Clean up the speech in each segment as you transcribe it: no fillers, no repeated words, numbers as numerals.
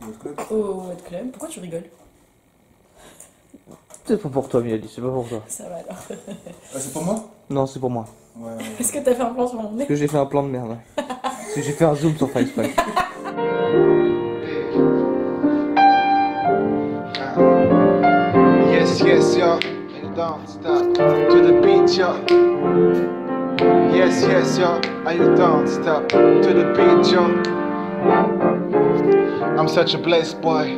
Au Hot Club. Pourquoi tu rigoles? C'est pas pour toi, Milady, c'est pas pour toi. Ça va alors. Ah, c'est pour moi? Non, c'est pour moi. Ouais. Est-ce que t'as fait un plan sur mon nez? Parce que j'ai fait un plan de merde. Ouais. Parce que j'ai fait un zoom sur Facebook. Yes, yes, yo. And don't stop to the beat, yo. Yes, yes, yo. And don't stop to the beat, yo. I'm such a blessed boy.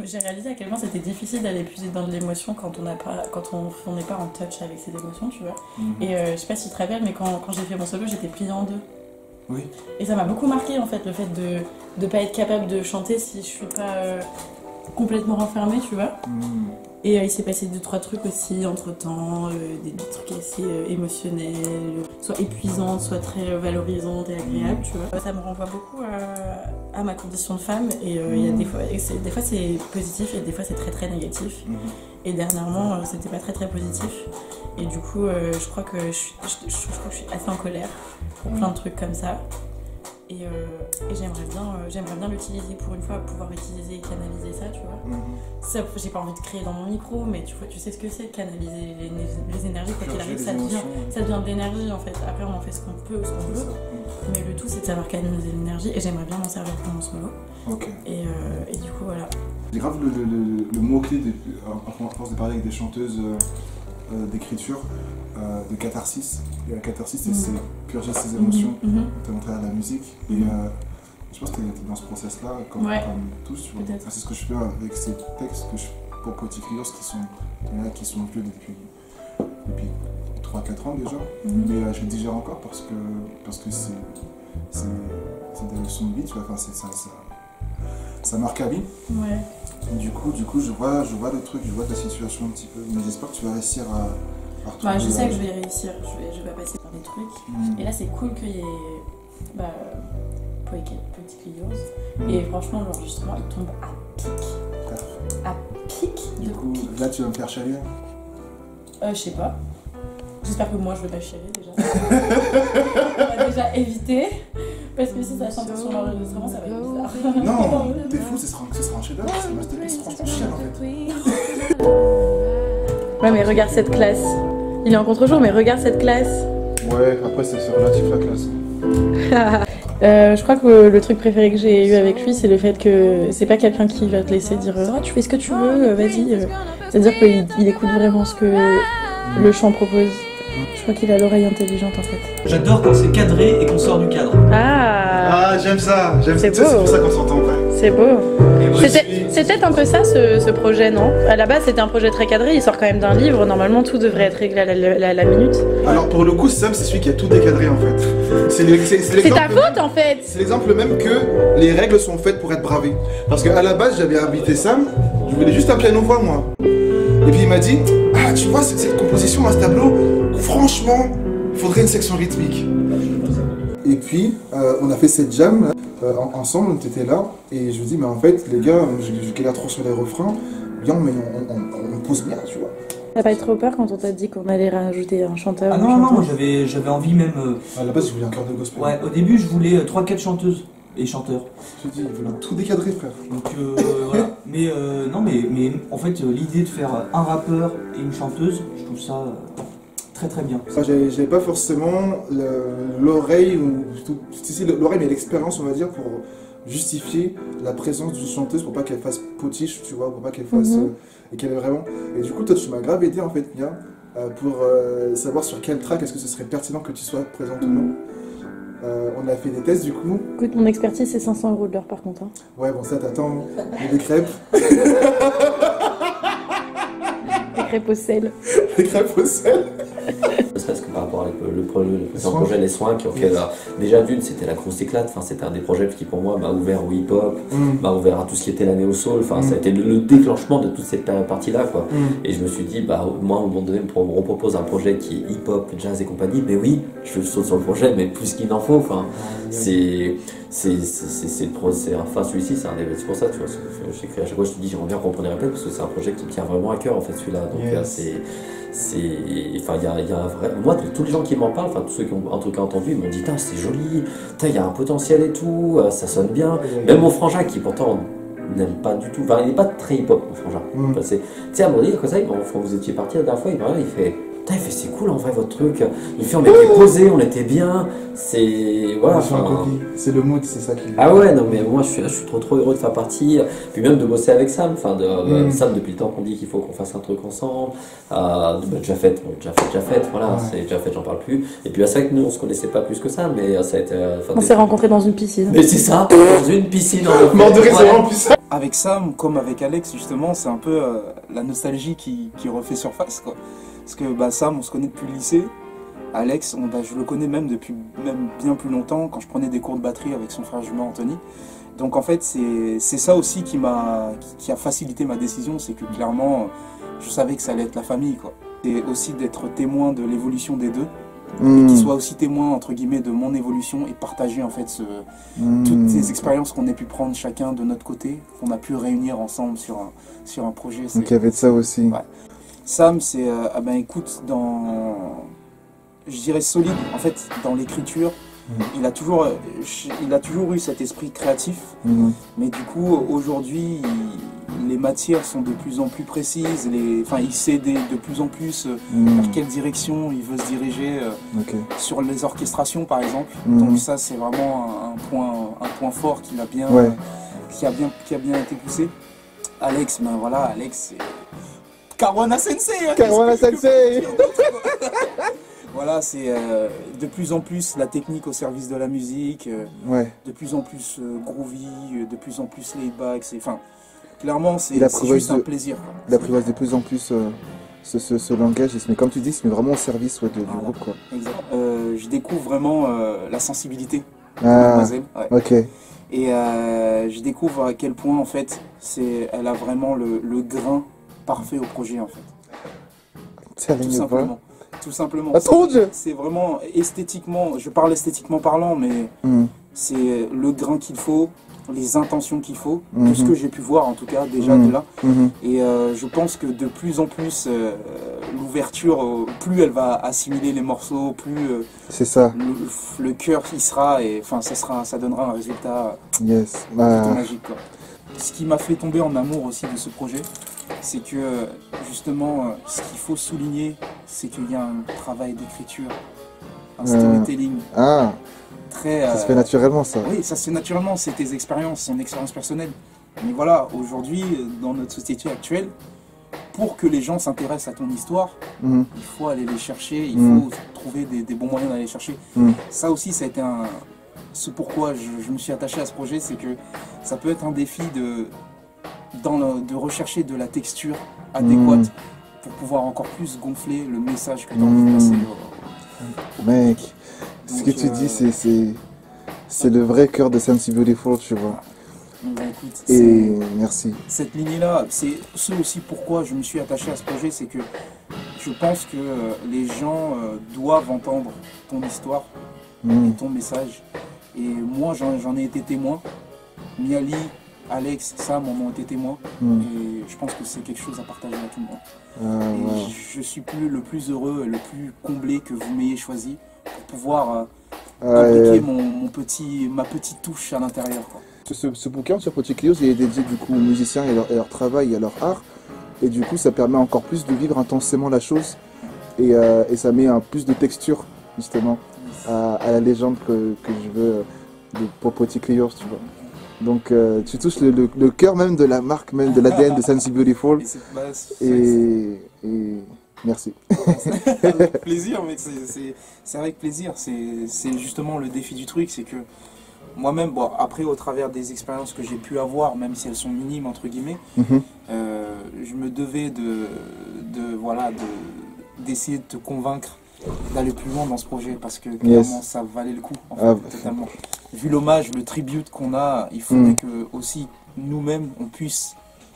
J'ai réalisé à quel point c'était difficile d'aller puiser dans de l'émotion quand on n'est pas en touch avec ses émotions, tu vois. Et je sais pas si tu te rappelles, mais quand j'ai fait mon solo, j'étais pliée en deux. Oui. Et ça m'a beaucoup marqué en fait, le fait de pas être capable de chanter si je suis pas complètement renfermée, tu vois. Et il s'est passé 2-3 trucs aussi entre temps, des trucs assez émotionnels, soit épuisantes, soit très valorisantes et agréables, tu vois. Ça me renvoie beaucoup à ma condition de femme et il y a des fois c'est positif et des fois c'est très très négatif. Et dernièrement c'était pas très très positif. Et du coup je crois que je suis assez en colère pour plein de trucs comme ça. Et j'aimerais bien l'utiliser pour une fois, pouvoir utiliser et canaliser ça, tu vois. Ça, j'ai pas envie de crier dans mon micro, mais tu sais ce que c'est de canaliser les énergies, quoi qu'il arrive, ça devient de l'énergie en fait. Après, on en fait ce qu'on peut, ce qu'on veut, mais le tout c'est de savoir canaliser l'énergie et j'aimerais bien m'en servir pour mon solo. Ok. Et du coup, voilà. C'est grave le mot-clé, à force de parler avec des chanteuses d'écriture, de catharsis. Et la catharsis, c'est purger ses émotions, notamment à travers la musique. Et je pense que tu es dans ce process-là, comme tous. C'est ce que je fais avec ces textes pour Poetic Leaders qui sont vieux depuis 3-4 ans déjà. Mais je le digère encore parce que c'est des leçons de vie, tu vois. Enfin, ça marque à vie. Ouais. Du coup, je vois le truc, je vois ta situation un petit peu, mais j'espère que tu vas réussir à retrouver. Je sais que je vais réussir, je vais passer par des trucs. Et là, c'est cool qu'il y ait Poetic Leaders. Et franchement, l'enregistrement, il tombe à pic. À pic. Du coup, là, tu vas me faire chérir? Je sais pas. J'espère que moi, je vais pas chérir déjà. On va déjà éviter. Parce que si ça chante sur l'enregistrement, ça va être bizarre. Non, t'es fou, ce sera un chef-d'œuvre, c'est un masterpiece, franchement chiant en fait. Ouais, mais regarde cette classe. Il est en contre-jour, mais regarde cette classe. Ouais, après c'est relatif la classe. Je crois que le truc préféré que j'ai eu avec lui, c'est le fait que c'est pas quelqu'un qui va te laisser dire oh, tu fais ce que tu veux, vas-y. C'est-à-dire qu'il écoute vraiment ce que le chant propose. Je crois qu'il a l'oreille intelligente en fait. J'adore quand c'est cadré et qu'on sort du cadre. Ah, j'aime ça, c'est pour ça qu'on s'entend pas. C'est beau. C'est peut-être un peu ça ce projet, non? À la base c'était un projet très cadré, il sort quand même d'un livre, normalement tout devrait être réglé à la minute. Alors pour le coup Sam c'est celui qui a tout décadré en fait. C'est ta faute en fait. C'est l'exemple même que les règles sont faites pour être bravées. Parce qu'à la base j'avais invité Sam, je voulais juste un piano-voix moi. Et puis il m'a dit, ah tu vois cette composition à ce tableau, franchement, il faudrait une section rythmique. Et puis on a fait cette jam ensemble, on était là, et je lui dis mais en fait les gars, je galère trop sur les refrains, bien mais on pose bien tu vois. T'as pas eu trop peur quand on t'a dit qu'on allait rajouter un chanteur? Ah non, moi j'avais envie même... À la base je voulais un chœur de gospel. Ouais, au début je voulais 3-4 chanteuses et chanteurs. Je te dis, il voulait tout décadrer frère. Donc voilà, mais non mais en fait l'idée de faire un rappeur et une chanteuse, je trouve ça très très bien. J'avais pas forcément l'oreille, l'oreille mais l'expérience on va dire pour justifier la présence d'une chanteuse pour pas qu'elle fasse potiche, tu vois, pour pas qu'elle fasse... et qu'elle est vraiment... Et du coup toi tu m'as grave aidé en fait Mia pour savoir sur quel track est-ce que ce serait pertinent que tu sois présente ou non. On a fait des tests du coup. Écoute, mon expertise c'est 500 € de l'heure par contre. Hein. Ouais bon ça t'attends, des crêpes. Des crêpes au sel. Des crêpes au sel. Ne serait-ce que par rapport à le précédent projet Les Soins, auquel déjà d'une c'était la grosse éclate, enfin, c'était un des projets qui pour moi m'a ouvert au hip-hop, m'a ouvert à tout ce qui était la néo-soul, enfin, ça a été le déclenchement de toute cette partie-là quoi. Et je me suis dit, bah moi à un moment donné on me repropose un projet qui est hip-hop, jazz et compagnie, mais oui, je saute sur le projet, mais plus qu'il n'en faut, enfin, celui-ci c'est pour ça tu vois, j'écris à chaque fois, je te dis j'aimerais bien qu'on reprenne les répètes parce que c'est un projet qui me tient vraiment à cœur en fait celui-là, donc enfin, il y a un vrai... Moi, tous les gens qui m'en parlent, enfin, tous ceux qui ont en tout cas entendu, ils m'ont dit, c'est joli, il y a un potentiel et tout, ça sonne bien. Même mon frangin qui pourtant n'aime pas du tout. Enfin, il n'est pas très hip-hop, mon frangin. Enfin, tu sais, à un moment donné, comme ça, quand vous étiez parti la dernière fois, il fait. Putain, c'est cool en vrai votre truc. Il fait on était posé, on était bien. C'est. Voilà. C'est le mood, c'est ça qui. Ah ouais, non mais moi je suis trop heureux de faire partie. Puis même de bosser avec Sam. Enfin, Sam, depuis le temps qu'on dit qu'il faut qu'on fasse un truc ensemble. Déjà fait, voilà, c'est déjà fait, j'en parle plus. Et puis c'est vrai que nous on se connaissait pas plus que ça, mais ça a été. On s'est rencontrés dans une piscine. Mais c'est ça, dans une piscine. Mort de restaurant, plus ça. Avec Sam, comme avec Alex, justement, c'est un peu la nostalgie qui refait surface, quoi. Parce que Sam, on se connaît depuis le lycée. Alex, je le connais même depuis bien plus longtemps, quand je prenais des cours de batterie avec son frère jumeau Anthony. Donc en fait, c'est ça aussi qui a facilité ma décision, c'est que clairement, je savais que ça allait être la famille, quoi. Et aussi d'être témoin de l'évolution des deux. Et qu'ils soient aussi témoins entre guillemets de mon évolution et partager en fait toutes ces expériences qu'on a pu prendre chacun de notre côté, qu'on a pu réunir ensemble sur un projet. Donc il y avait de ça aussi. Ouais. Sam, c'est écoute, je dirais solide en fait dans l'écriture. Il a toujours eu cet esprit créatif, mais du coup aujourd'hui les matières sont de plus en plus précises, il sait de plus en plus vers quelle direction il veut se diriger sur les orchestrations par exemple. Donc ça c'est vraiment un point fort qui a bien été poussé. Alex, Alex c'est Caruana Sensei. Caruana Sensei. Voilà, c'est de plus en plus la technique au service de la musique, de plus en plus groovy, de plus en plus laid back. Clairement, c'est juste un plaisir. Quoi. Il apprivoise de plus en plus ce langage, mais comme tu dis, c'est vraiment au service du groupe. Quoi. Exact. Je découvre vraiment la sensibilité de Ah, Mademoiselle. Ouais. ok. Et je découvre à quel point, en fait, elle a vraiment le grain parfait au projet, en fait. Tout simplement. Tout simplement. C'est vraiment esthétiquement, je parle esthétiquement parlant, mais c'est le grain qu'il faut, les intentions qu'il faut, tout ce que j'ai pu voir en tout cas déjà de là. Et je pense que de plus en plus, l'ouverture, plus elle va assimiler les morceaux, plus c'est ça. Le cœur qui sera, et enfin ça donnera un résultat magique, quoi. Ce qui m'a fait tomber en amour aussi de ce projet, c'est que justement, ce qu'il faut souligner, c'est qu'il y a un travail d'écriture, un storytelling très... ça se fait naturellement, ça. Oui, ça se fait naturellement, c'est tes expériences, son expérience personnelle. Mais voilà, aujourd'hui, dans notre société actuelle, pour que les gens s'intéressent à ton histoire, il faut aller les chercher, il faut trouver des bons moyens d'aller les chercher. Ça aussi, ça a été ce pourquoi je me suis attaché à ce projet, c'est que ça peut être un défi de rechercher de la texture adéquate pour pouvoir encore plus gonfler le message que tu as envie de passer. Mec, ce que tu dis, c'est le vrai cœur de Sensi Beautiful, tu vois. Écoute, et merci. Cette lignée-là, c'est ce aussi pourquoi je me suis attaché à ce projet, c'est que je pense que les gens doivent entendre ton histoire et ton message. Et moi, j'en ai été témoin. Miali, Alex, Sam en ont été témoins. Et je pense que c'est quelque chose à partager à tout le monde. Je suis le plus heureux et le plus comblé que vous m'ayez choisi pour pouvoir appliquer ma petite touche à l'intérieur. Ce bouquin sur Petit Clios, il est dédié du coup aux musiciens et leur travail et à leur art. Et du coup, ça permet encore plus de vivre intensément la chose. Et ça met plus de texture, justement, à la légende que je veux pour Petit Clios, tu vois. Donc tu touches le cœur même de la marque, même de l'ADN de Sensi Beautiful. Et merci. Avec plaisir, mais c'est avec plaisir. C'est justement le défi du truc, c'est que moi-même, après au travers des expériences que j'ai pu avoir, même si elles sont minimes entre guillemets, je me devais d'essayer de te convaincre d'aller plus loin dans ce projet parce que clairement ça valait le coup en fait, totalement. Vu l'hommage, le tribute qu'on a, il faudrait que aussi nous-mêmes on puisse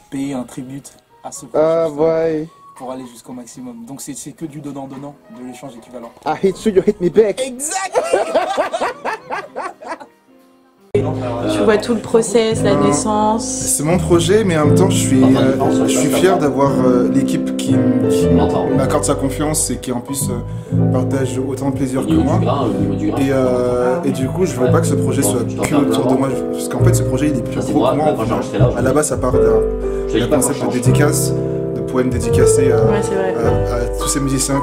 payer un tribute à ce projet pour aller jusqu'au maximum. Donc c'est que du donnant-donnant, de l'échange équivalent. I hit you, you hit me back. Exact. tu vois tout le process, la naissance. C'est mon projet, mais en même temps, je suis fier d'avoir l'équipe qui m'accorde sa confiance et qui en plus partage autant de plaisir que moi. Et du coup, je veux pas que ce projet soit que autour de moi, parce qu'en fait, ce projet il est plus gros que moi. À la base, ça part d'un concept de dédicace, de poèmes dédicacés à tous ces musiciens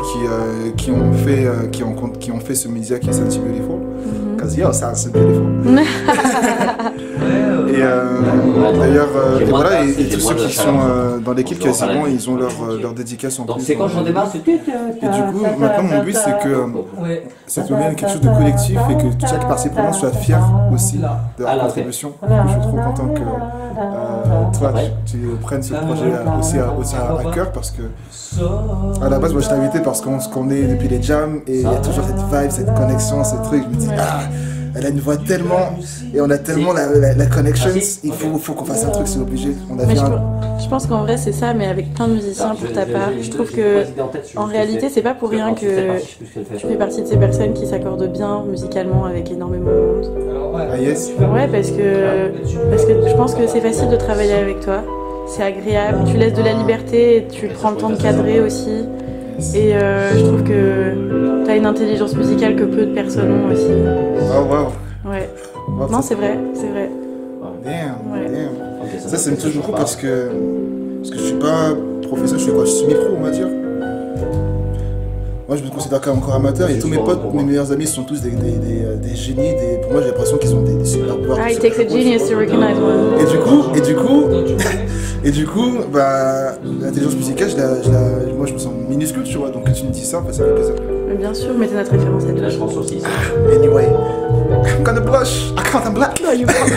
qui ont fait ce média qui est Sounds Beautiful. Because yo, sounds beautiful. Et d'ailleurs, voilà, et tous ceux qui sont dans l'équipe quasiment, ils ont leur dédicace en plus. Donc c'est quand j'en démarre, c'est tout. Et du coup, maintenant mon but c'est que ça devienne quelque chose de collectif et que chaque partie prenante soit fière aussi de leur contribution. Je suis trop content que toi tu prennes ce projet aussi à cœur parce que à la base moi je t'ai invité parce qu'on se connaît depuis les jams et il y a toujours cette vibe, cette connexion, ce truc. Je me dis elle a une voix tellement et on a tellement la connection, il faut qu'on fasse un truc, c'est obligé. Je pense qu'en vrai c'est ça, mais avec plein de musiciens pour ta part. Je trouve que en réalité c'est pas pour rien que tu fais partie de ces personnes qui s'accordent bien musicalement avec énormément de monde. Ah yes. Ouais, parce que je pense que c'est facile de travailler avec toi, c'est agréable, tu laisses de la liberté et tu prends le temps de cadrer aussi. Et je trouve que t'as une intelligence musicale que peu de personnes ont aussi. Oh wow. Ouais. Non, c'est vrai, c'est vrai. Damn. Ça me touche beaucoup parce que je suis pas professeur, je suis quoi? Je suis semi-pro, on va dire. Moi, je me considère encore amateur et tous mes potes, mes meilleurs amis sont tous des génies. Pour moi, j'ai l'impression qu'ils ont des super pouvoirs. Ah, it takes a genius to recognize one. Et du coup, bah, l'intelligence musicale, moi, je me sens minuscule, tu vois. Donc, quand tu me dis ça, bah, ça fait plaisir. Mais bien sûr, mais t'es notre référence à toi. Là, je pense aussi. Anyway, I'm gonna blush. I can't, I'm black. No, you can't.